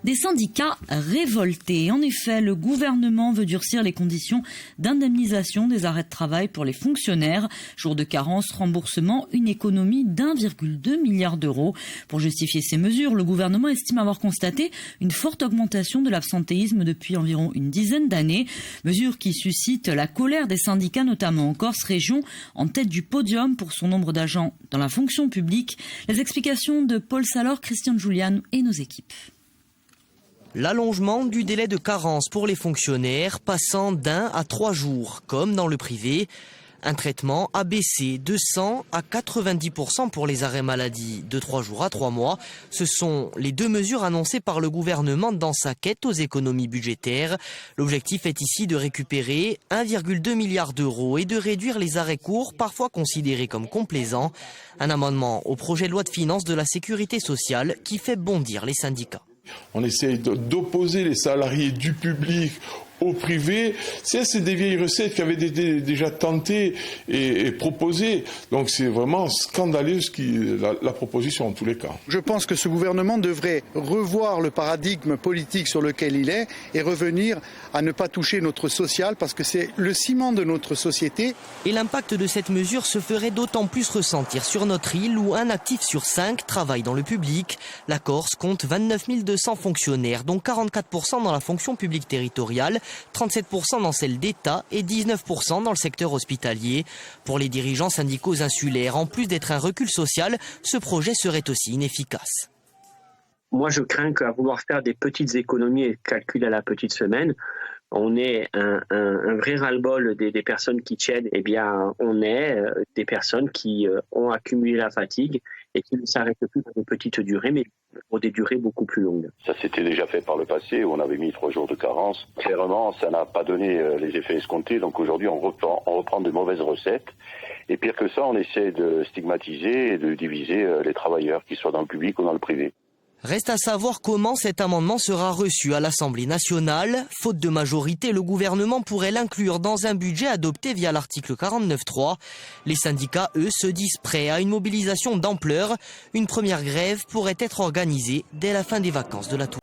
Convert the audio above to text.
Des syndicats révoltés. En effet, le gouvernement veut durcir les conditions d'indemnisation des arrêts de travail pour les fonctionnaires. Jours de carence, remboursement, une économie d'1,2 milliard d'euros. Pour justifier ces mesures, le gouvernement estime avoir constaté une forte augmentation de l'absentéisme depuis environ une dizaine d'années. Mesure qui suscite la colère des syndicats, notamment en Corse, région en tête du podium pour son nombre d'agents dans la fonction publique. Les explications de Paul Salor, Christian Julian et nos équipes. L'allongement du délai de carence pour les fonctionnaires passant d'1 à 3 jours, comme dans le privé. Un traitement a baissé de 100 à 90% pour les arrêts maladie de 3 jours à 3 mois. Ce sont les deux mesures annoncées par le gouvernement dans sa quête aux économies budgétaires. L'objectif est ici de récupérer 1,2 milliard d'euros et de réduire les arrêts courts, parfois considérés comme complaisants. Un amendement au projet de loi de finances de la sécurité sociale qui fait bondir les syndicats. On essaye d'opposer les salariés du public au privé. C'est des vieilles recettes qui avaient été déjà tentées et proposées. Donc c'est vraiment scandaleux la proposition en tous les cas. Je pense que ce gouvernement devrait revoir le paradigme politique sur lequel il est et revenir à ne pas toucher notre social parce que c'est le ciment de notre société. Et l'impact de cette mesure se ferait d'autant plus ressentir sur notre île où un actif sur 5 travaille dans le public. La Corse compte 29 200 fonctionnaires, dont 44% dans la fonction publique territoriale, 37% dans celle d'État et 19% dans le secteur hospitalier. Pour les dirigeants syndicaux insulaires, en plus d'être un recul social, ce projet serait aussi inefficace. Moi, je crains qu'à vouloir faire des petites économies et calculer à la petite semaine, on est un vrai ras-le-bol des personnes qui tiennent. Eh bien, on est des personnes qui ont accumulé la fatigue et qui ne s'arrêtent plus pour des petites durées, mais pour des durées beaucoup plus longues. Ça s'était déjà fait par le passé, où on avait mis 3 jours de carence. Clairement, ça n'a pas donné les effets escomptés, donc aujourd'hui on reprend de mauvaises recettes. Et pire que ça, on essaie de stigmatiser et de diviser les travailleurs, qu'ils soient dans le public ou dans le privé. Reste à savoir comment cet amendement sera reçu à l'Assemblée nationale. Faute de majorité, le gouvernement pourrait l'inclure dans un budget adopté via l'article 49.3. Les syndicats, eux, se disent prêts à une mobilisation d'ampleur. Une première grève pourrait être organisée dès la fin des vacances de la Toussaint.